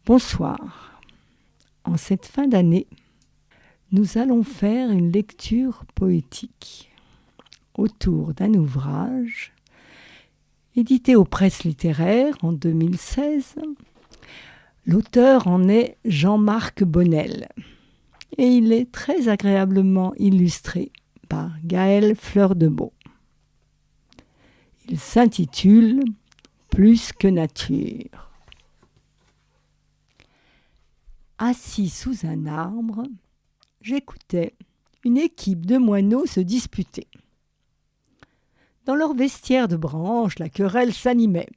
Bonsoir. En cette fin d'année, nous allons faire une lecture poétique autour d'un ouvrage édité aux Presses littéraires en 2016. L'auteur en est Jean-Marc Bonnel et il est très agréablement illustré par Gaëlle Fleur-de-Beau. Il s'intitule « Plus que nature ». Assis sous un arbre, j'écoutais une équipe de moineaux se disputer. Dans leur vestiaire de branches, la querelle s'animait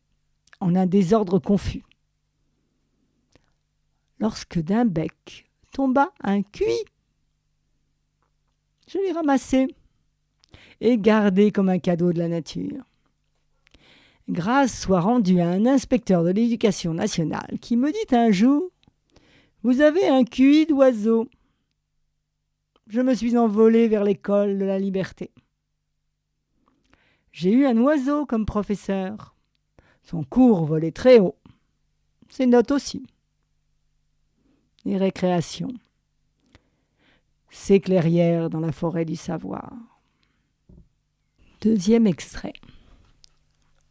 en un désordre confus. Lorsque d'un bec tomba un cuit, je l'ai ramassé et gardé comme un cadeau de la nature. Grâce soit rendue à un inspecteur de l'éducation nationale qui me dit un jour « Vous avez un QI d'oiseau ». Je me suis envolé vers l'école de la liberté. J'ai eu un oiseau comme professeur. Son cours volait très haut. Ses notes aussi. Les récréations. Ses clairières dans la forêt du savoir. Deuxième extrait.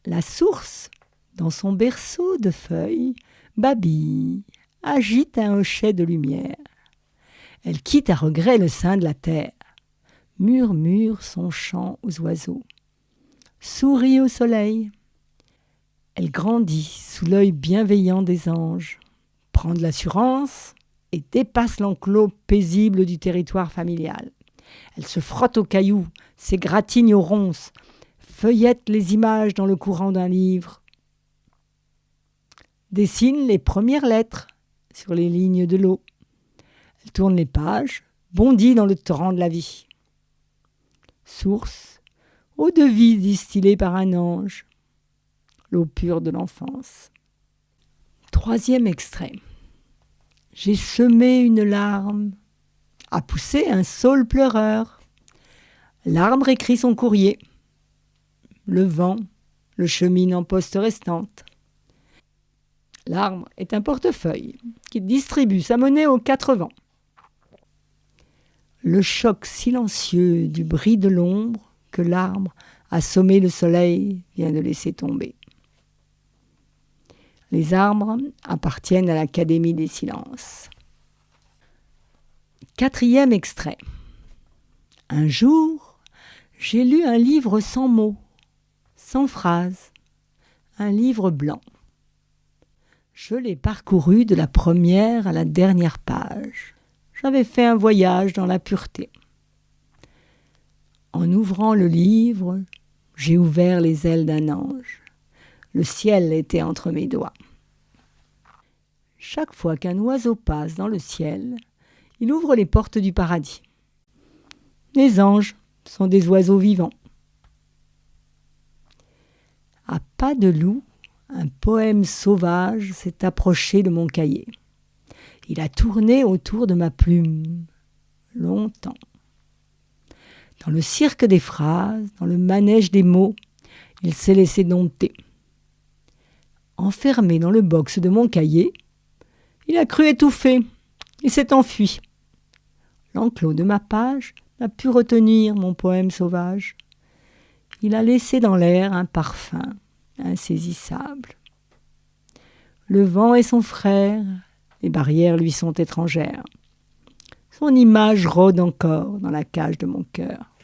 La source, dans son berceau de feuilles, babille, agite un hochet de lumière. Elle quitte à regret le sein de la terre, murmure son chant aux oiseaux, sourit au soleil. Elle grandit sous l'œil bienveillant des anges, prend de l'assurance et dépasse l'enclos paisible du territoire familial. Elle se frotte aux cailloux, s'égratigne aux ronces, feuillette les images dans le courant d'un livre, dessine les premières lettres sur les lignes de l'eau. Elle tourne les pages, bondit dans le torrent de la vie. Source, eau de vie distillée par un ange, l'eau pure de l'enfance. Troisième extrait. J'ai semé une larme, a poussé un saule pleureur. L'arbre écrit son courrier. Le vent le chemine en poste restante. L'arbre est un portefeuille qui distribue sa monnaie aux 4 vents. Le choc silencieux du bris de l'ombre que l'arbre, assommé le soleil, vient de laisser tomber. Les arbres appartiennent à l'Académie des silences. Quatrième extrait. Un jour, j'ai lu un livre sans mots, sans phrases, un livre blanc. Je l'ai parcouru de la première à la dernière page. J'avais fait un voyage dans la pureté. En ouvrant le livre, j'ai ouvert les ailes d'un ange. Le ciel était entre mes doigts. Chaque fois qu'un oiseau passe dans le ciel, il ouvre les portes du paradis. Les anges sont des oiseaux vivants. À pas de loup, un poème sauvage s'est approché de mon cahier. Il a tourné autour de ma plume, longtemps. Dans le cirque des phrases, dans le manège des mots, il s'est laissé dompter. Enfermé dans le box de mon cahier, il a cru étouffer. Il s'est enfui. L'enclos de ma page n'a pu retenir mon poème sauvage. Il a laissé dans l'air un parfum insaisissable. Le vent est son frère, les barrières lui sont étrangères. Son image rôde encore dans la cage de mon cœur.